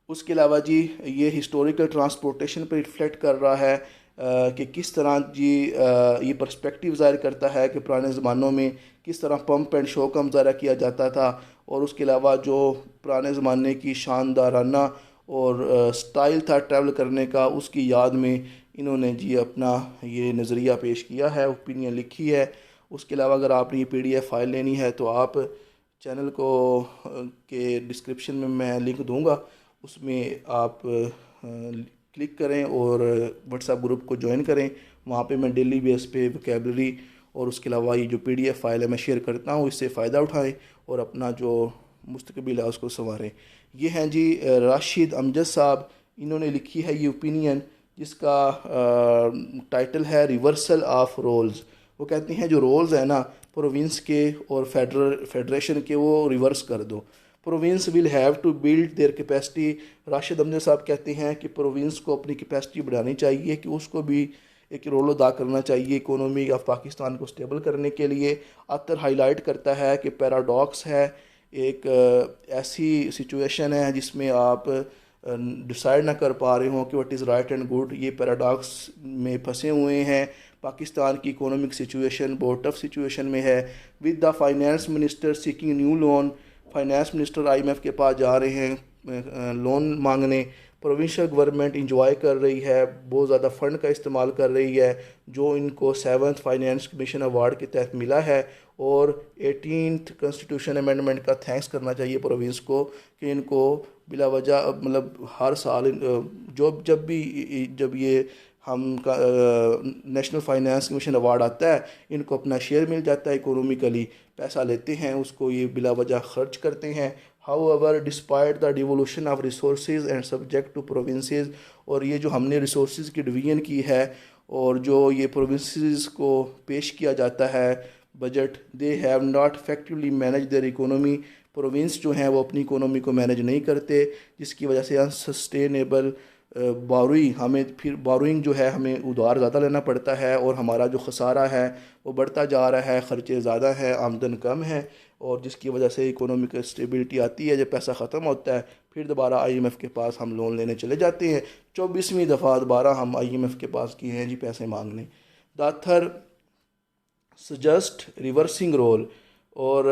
उसके अलावा जी ये हिस्टोरिकल ट्रांसपोर्टेशन पर रिफ्लेक्ट कर रहा है कि किस तरह जी ये पर्सपेक्टिव ज़ाहिर करता है कि पुराने ज़मानों में किस तरह पंप एंड शो का मुजाहरा किया जाता था, और उसके अलावा जो पुराने ज़माने की शानदाराना और स्टाइल था ट्रैवल करने का, उसकी याद में इन्होंने जी अपना ये नज़रिया पेश किया है, ओपिनियन लिखी है। उसके अलावा अगर आपने ये PDF फाइल लेनी है तो आप चैनल को के डिस्क्रिप्शन में मैं लिंक दूंगा, उसमें आप क्लिक करें और व्हाट्सएप ग्रुप को ज्वाइन करें। वहाँ पे मैं डेली बेस पे वोकेबलरी और उसके अलावा ये जो PDF फाइल है मैं शेयर करता हूँ, इससे फ़ायदा उठाएं और अपना जो मुस्तकबिल है उसको संवारें। ये हैं जी राशिद अमजद साहब, इन्होंने लिखी है ये ओपिनियन जिसका टाइटल है रिवर्सल ऑफ रोल्स। वो कहते हैं जो रोल्स है ना प्रोविंस के और फेडरेशन के, वो रिवर्स कर दो। Province will have to build their capacity. Rashid Ahmed साहब कहते हैं कि प्रोविंस को अपनी कैपेसिटी बढ़ानी चाहिए, कि उसको भी एक रोल अदा करना चाहिए इकोनॉमी ऑफ पाकिस्तान को स्टेबल करने के लिए। अतर हाईलाइट करता है कि पैराडॉक्स है, एक ऐसी सिचुएशन है जिसमें आप डिसाइड ना कर पा रहे हो कि what is right and good. ये पैराडॉक्स में फंसे हुए हैं। पाकिस्तान की इकोनॉमिक सिचुएशन बहुत टफ सिचुएशन में है। With the finance minister seeking new loan, finance minister IMF के पास जा रहे हैं लोन मांगने। प्रोविंशियल गवर्नमेंट इंजॉय कर रही है, बहुत ज़्यादा फ़ंड का इस्तेमाल कर रही है जो इनको 7th फाइनेंस कमीशन अवार्ड के तहत मिला है। और 18th कॉन्स्टिट्यूशन अमेंडमेंट का थैंक्स करना चाहिए प्रोविंस को कि इनको बिला वजह मतलब हर साल जब ये हम का नेशनल फाइनेंस कमीशन अवार्ड आता है, इनको अपना शेयर मिल जाता है। इकोनॉमिकली पैसा लेते हैं, उसको ये बिला वजह खर्च करते हैं। However despite the devolution of resources and subject to provinces, और ये जो हमने रिसोर्सेज की डिवीजन की है और जो ये प्रोविंसेस को पेश किया जाता है budget, they have not effectively manage there economy. Province जो हैं वो अपनी इकोनॉमी को मैनेज नहीं करते, जिसकी वजह से अनसस्टेनेबल बोरोइंग, हमें फिर बोरोइंग जो है हमें उधार ज़्यादा लेना पड़ता है और हमारा जो खसारा है वो बढ़ता जा रहा है। ख़र्चे ज़्यादा हैं, आमदन कम है, और जिसकी वजह से इकोनॉमिक स्टेबिलिटी आती है। जब पैसा ख़त्म होता है फिर दोबारा आईएमएफ के पास हम लोन लेने चले जाते हैं। 24वीं दफ़ा दोबारा हम आईएमएफ के पास किए हैं जी पैसे मांगने। दाथर सजेस्ट रिवर्सिंग रोल, और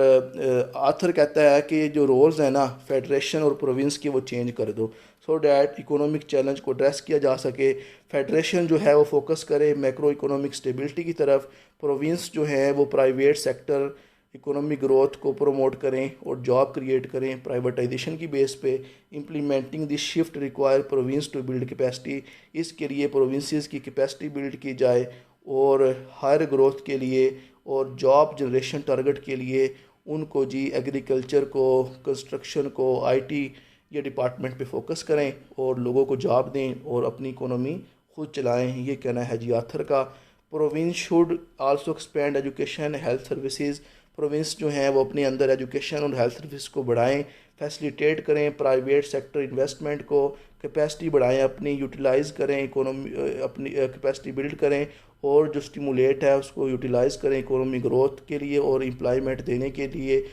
आथर कहता है कि जो रोल्स हैं ना फेडरेशन और प्रोविंस के वो चेंज कर दो सो डैट इकोनॉमिक चैलेंज को एड्रेस किया जा सके। फेडरेशन जो है वो फोकस करे मैक्रो इकोनॉमिक स्टेबिलिटी की तरफ, प्रोविंस जो है वो प्राइवेट सेक्टर इकोनॉमिक ग्रोथ को प्रमोट करें और जॉब क्रिएट करें प्राइवेटाइजेशन की बेस पे। Implementing this shift require province to build capacity, इसके लिए प्रोविंसेस की कैपेसिटी बिल्ड की जाए और हायर ग्रोथ के लिए और जॉब जनरेशन टारगेट के लिए उनको जी एग्रीकल्चर को, कंस्ट्रक्शन को, आईटी ये डिपार्टमेंट पे फोकस करें और लोगों को जॉब दें और अपनी इकोनॉमी खुद चलाएं। ये कहना है जी आथर का। Province should also expand education health services, province जो हैं वो अपने अंदर एजुकेशन और हेल्थ सर्विस को बढ़ाएं, फैसिलिटेट करें प्राइवेट सेक्टर इन्वेस्टमेंट को, कैपेसिटी बढ़ाएं, अपनी यूटिलाइज़ करें इकोनॉमी, अपनी कैपेसिटी बिल्ड करें और जो स्टिमुलेट है उसको यूटिलाइज़ करें इकोनॉमी ग्रोथ के लिए और एम्प्लॉयमेंट देने के लिए।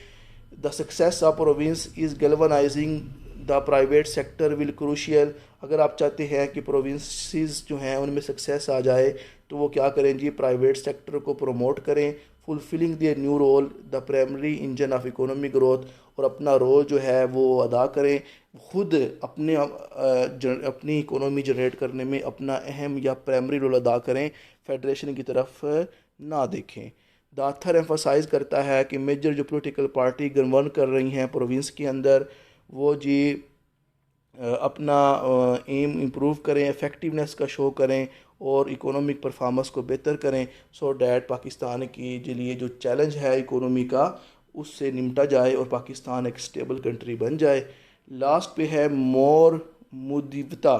The success of province is galvanising the private sector will crucial, अगर आप चाहते हैं कि प्रोविंसेस जो हैं उनमें सक्सेस आ जाए तो वो क्या करें जी, प्राइवेट सेक्टर को प्रमोट करें, fulfilling their new role the primary engine of economic growth, और अपना रोल जो है वो अदा करें, खुद अपनी इकोनॉमी जनरेट करने में अपना अहम या प्राइमरी रोल अदा करें, फेडरेशन की तरफ ना देखें। द ऑथर एम्फसाइज करता है कि मेजर जो पॉलिटिकल पार्टी गवर्न कर रही हैं प्रोविंस के अंदर वो जी अपना एम इम्प्रूव करें, इफ़ेक्टिवनेस का शो करें और इकोनॉमिक परफॉर्मेंस को बेहतर करें सो डैट पाकिस्तान के लिए जो चैलेंज है इकोनॉमी का उससे निपटा जाए और पाकिस्तान एक स्टेबल कंट्री बन जाए। लास्ट पे है मोर मुदितवा,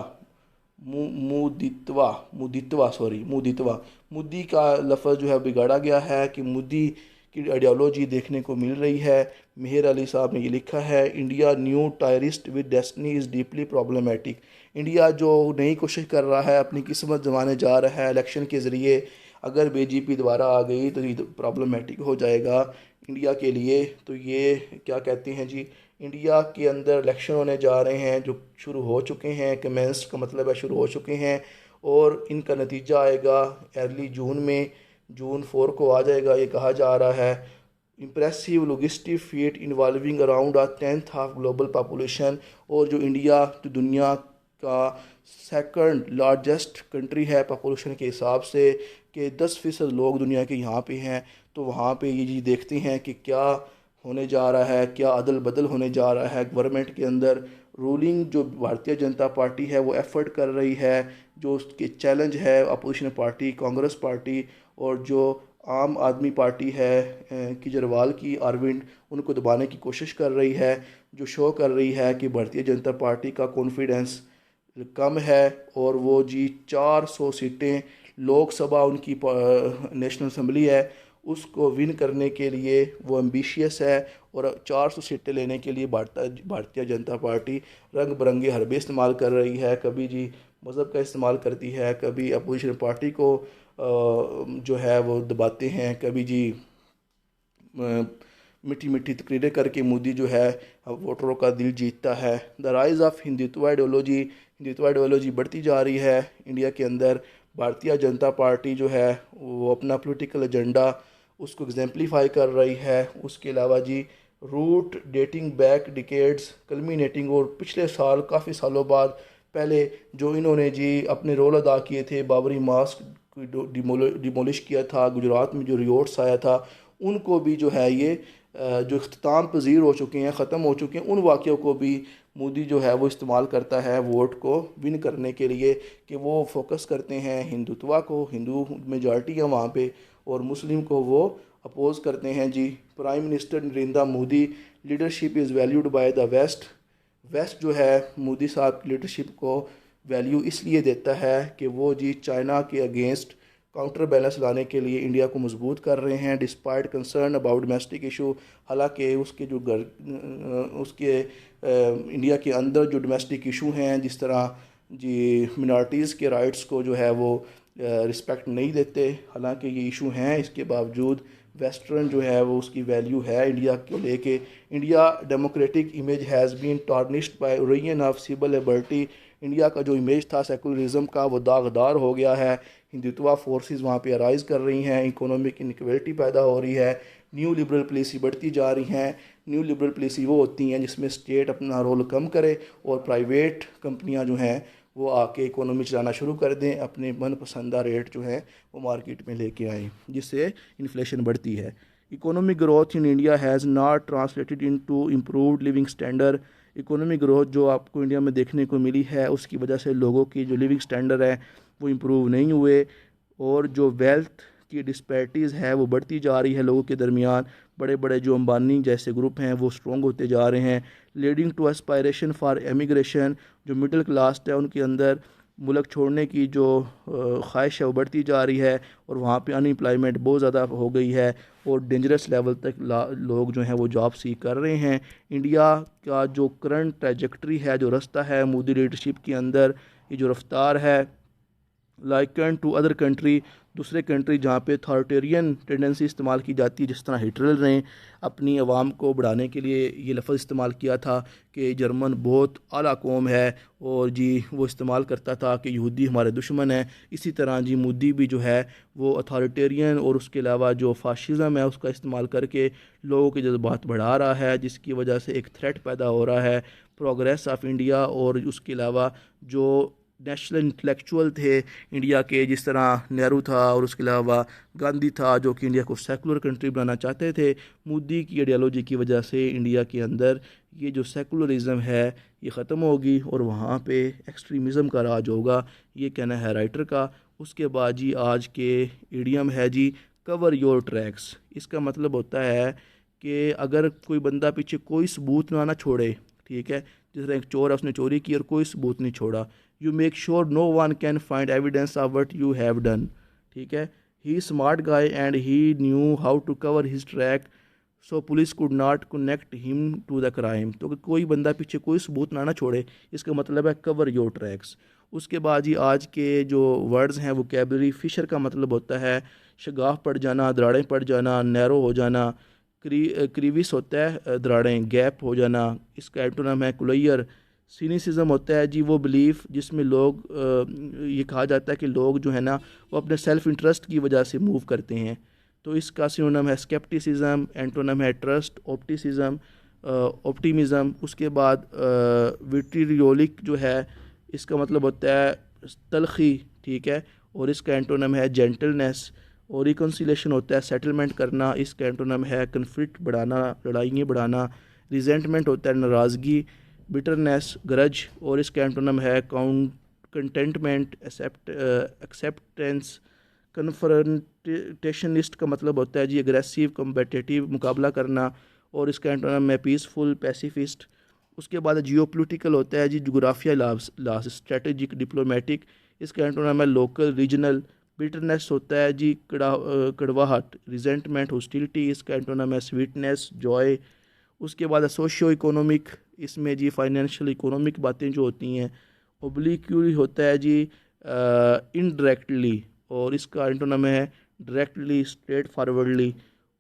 मुदितवा मुदी का लफ्ज़ जो है बिगाड़ा गया है कि मुदी की आइडियोलॉजी देखने को मिल रही है। मेहर अली साहब ने ये लिखा है, India new tryst with destiny is deeply problematic. India जो नई कोशिश कर रहा है, अपनी किस्मत जमाने जा रहा है इलेक्शन के ज़रिए, अगर बीजेपी दोबारा आ गई तो ये प्रॉब्लमेटिक हो जाएगा इंडिया के लिए। तो ये क्या कहते हैं जी, इंडिया के अंदर इलेक्शन होने जा रहे हैं जो शुरू हो चुके हैं, कमेंस का मतलब है शुरू हो चुके हैं, और इनका नतीजा आएगा अर्ली जून में, जून 4 को आ जाएगा ये कहा जा रहा है। Impressive logistic feet involving around 10th of global population, और जो इंडिया तो दुनिया का सेकंड लार्जेस्ट कंट्री है पॉपुलेशन के हिसाब से, कि 10% लोग दुनिया के यहाँ पे हैं। तो वहाँ पे ये जी देखते हैं कि क्या होने जा रहा है, क्या अदल बदल होने जा रहा है गवर्नमेंट के अंदर। रूलिंग जो भारतीय जनता पार्टी है वो एफर्ट कर रही है, जो उसके चैलेंज है अपोजिशन पार्टी कांग्रेस पार्टी और जो आम आदमी पार्टी है केजरीवाल की अरविंद, उनको दबाने की कोशिश कर रही है, जो शो कर रही है कि भारतीय जनता पार्टी का कॉन्फिडेंस कम है और वो जी 400 सीटें लोकसभा उनकी नेशनल असम्बली है उसको विन करने के लिए वो एम्बिशियस है और 400 सीटें लेने के लिए भारतीय जनता पार्टी रंग बिरंगे हरबे इस्तेमाल कर रही है। कभी जी मज़हब का इस्तेमाल करती है, कभी अपोजिशन पार्टी को जो है वो दबाते हैं, कभी जी मीठी मीठी तकरीरें करके मोदी जो है वोटरों का दिल जीतता है। The rise of Hindutva ideology बढ़ती जा रही है इंडिया के अंदर। भारतीय जनता पार्टी जो है वो अपना पॉलिटिकल एजेंडा उसको एग्जाम्पलीफाई कर रही है। उसके अलावा जी root dating back decades culminating, और पिछले साल काफ़ी सालों बाद पहले जो इन्होंने जी अपने रोल अदा किए थे, बाबरी मस्जिद डिमोलिश किया था, गुजरात में जो रियोट्स आया था, उनको भी जो है ये जो अख्ताम पजीर हो चुके हैं, ख़त्म हो चुके हैं, उन वाक़यों को भी मोदी जो है वो इस्तेमाल करता है वोट को विन करने के लिए, कि वो फोकस करते हैं हिंदुत्व को, हिंदू मेजॉरिटी है वहाँ पे, और मुस्लिम को वो अपोज़ करते हैं जी। Prime minister Narendra Modi leadership is valued by the west जो है मोदी साहब की लीडरशिप को वैल्यू इसलिए देता है कि वो जी चाइना के अगेंस्ट काउंटर बैलेंस लाने के लिए इंडिया को मजबूत कर रहे हैं despite concern about domestic issue. हालांकि उसके जो इंडिया के अंदर जो डोमेस्टिक इशू हैं, जिस तरह जी मिनॉरिटीज़ के राइट्स को जो है वो रिस्पेक्ट नहीं देते, हालांकि ये इशू हैं, इसके बावजूद वेस्टर्न जो है वो उसकी वैल्यू है इंडिया को लेके। India democratic image has been tarnished by origin of civil liberty. India का जो इमेज था सेकुलरिज्म का वो दागदार हो गया है। हिंदुत्व फोर्सेस वहाँ पे अराइज कर रही हैं, इकोनॉमिक इनक्वलिटी पैदा हो रही है, न्यू लिबरल पॉलिसी बढ़ती जा रही हैं। न्यू लिबरल पॉलिसी वो होती हैं जिसमें स्टेट अपना रोल कम करे और प्राइवेट कंपनियां जो हैं वो आके इकोनॉमी चलाना शुरू कर दें, अपने मनपसंदा रेट जो है वो मार्केट में लेके आएँ, जिससे इन्फ्लेशन बढ़ती है। Economic growth in India has not translated into improved living standard. Economic growth जो आपको इंडिया में देखने को मिली है उसकी वजह से लोगों की जो लिविंग स्टैंडर्ड है वो इम्प्रूव नहीं हुए, और जो वेल्थ की डिस्पैरिटीज़ है वो बढ़ती जा रही है लोगों के दरमियान। बड़े बड़े जो अंबानी जैसे ग्रुप हैं वो स्ट्रॉन्ग होते जा रहे हैं, leading to aspiration for emigration. जो मिडिल क्लास है उनके अंदर मुल्क छोड़ने की जो ख्वाहिश है वो बढ़ती जा रही है, और वहाँ पे अनएम्प्लॉयमेंट बहुत ज़्यादा हो गई है और डेंजरस लेवल तक लोग जो हैं वो जॉब सीख कर रहे हैं। इंडिया का जो करंट ट्रैजेक्टरी है, जो रास्ता है मोदी लीडरशिप के अंदर, ये जो रफ्तार है लाइकन टू अदर कंट्री, दूसरे कंट्री जहाँ पे अथॉरिटेरियन टेंडेंसी इस्तेमाल की जाती है, जिस तरह हिटलर ने अपनी आवाम को बढ़ाने के लिए ये लफ्ज़ इस्तेमाल किया था कि जर्मन बहुत आला कौम है, और जी वो इस्तेमाल करता था कि यहूदी हमारे दुश्मन हैं। इसी तरह जी मोदी भी जो है वो अथॉरिटेरियन और उसके अलावा जो फाशिज़म है उसका इस्तेमाल करके लोगों के जज्बात बढ़ा रहा है, जिसकी वजह से एक थ्रेट पैदा हो रहा है प्रोग्रेस ऑफ इंडिया। और उसके अलावा जो नेशनल इंटेलेक्चुअल थे इंडिया के, जिस तरह नेहरू था और उसके अलावा गांधी था, जो कि इंडिया को सेकुलर कंट्री बनाना चाहते थे, मोदी की आइडियोलॉजी की वजह से इंडिया के अंदर ये जो सेकुलरिज्म है ये ख़त्म होगी और वहाँ पे एक्सट्रीमिज़म का राज होगा, ये कहना है राइटर का। उसके बाद जी आज के इडियम है जी कवर योर ट्रैक्स। इसका मतलब होता है कि अगर कोई बंदा पीछे कोई सबूत ना छोड़े, ठीक है, जिस तरह एक चोर है उसने चोरी की और कोई सबूत नहीं छोड़ा, you make sure no one can find evidence of what you have done, ठीक है। He smart guy and he knew how to cover his track, so police could not connect him to the crime. तो कोई बंदा पीछे कोई सबूत ना छोड़े, इसका मतलब है कवर योर ट्रैक्स। उसके बाद ही आज के जो वर्ड्स हैं वोकैबुलरी, फिशर का मतलब होता है शगाफ पड़ जाना, दराड़ें पड़ जाना, नैरो हो जाना। क्रीविस होता है दराड़ें, गैप हो जाना, इसका एंटोनिम है क्लोयर। सीनिसिज्म होता है जी वो बिलीफ जिसमें लोग ये कहा जाता है कि लोग जो है ना वो अपने सेल्फ इंटरेस्ट की वजह से मूव करते हैं, तो इसका सिनोनिम है स्केप्टिसिज्म, एंटोनिम है ट्रस्ट, ऑप्टिमिज्म। उसके बाद विट्रियोलिक जो है इसका मतलब होता है तलखी, ठीक है, और इसका एंटोनिम है जेंटलनेस। और रिकन्सिलेशन होता है सेटलमेंट करना, इसका एंटोनिम है कन्फ्लिक्ट बढ़ाना, लड़ाइयाँ बढ़ाना। रिजेंटमेंट होता है नाराज़गी, बिटरनेस, गरज, और इसका एंटोनिम है कंटेंटमेंट, एक्सेप्टेंस। कन्फ्रंटेशनिस्ट का मतलब होता है जी एग्रेसिव, कम्पिटिटिव, मुकाबला करना, और इसका एंटोनिम है पीसफुल, पैसिफिस्ट। उसके बाद जियोपॉलिटिकल होता है जी जोग्राफिया लॉस, स्ट्रेटेजिक, डिप्लोमेटिक, इसका एंटोनिम है लोकल, रीजनल। बिटरनेस होता है जी कड़वाहट, रिजेंटमेंट, हॉस्टिलिटी, इसका एंटोनिम है स्वीटनेस, जॉय। उसके बाद है सोशियो इकोनॉमिक, इसमें जी फाइनेंशियल इकोनॉमिक बातें जो होती हैं। ओब्लिक्यूली होता है जी इनडायरेक्टली, और इसका एंटोनिम है डायरेक्टली, स्ट्रेट फॉरवर्डली।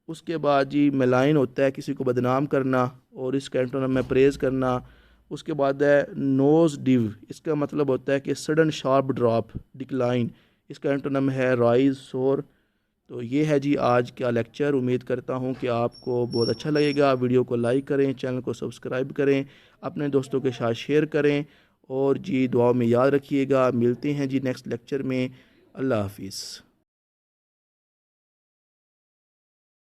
उसके बाद जी मेलाइन होता है किसी को बदनाम करना, और इसका एंटोनिम है प्रेज करना। उसके बाद है नोज डिव, इसका मतलब होता है कि सडन शार्प ड्रॉप, डिक्लाइन। इसका एंटोनिम है राइज, सोर। तो ये है जी आज का लेक्चर। उम्मीद करता हूँ कि आपको बहुत अच्छा लगेगा। वीडियो को लाइक करें, चैनल को सब्सक्राइब करें, अपने दोस्तों के साथ शेयर करें, और जी दुआ में याद रखिएगा। मिलते हैं जी नेक्स्ट लेक्चर में। अल्लाह हाफिज़।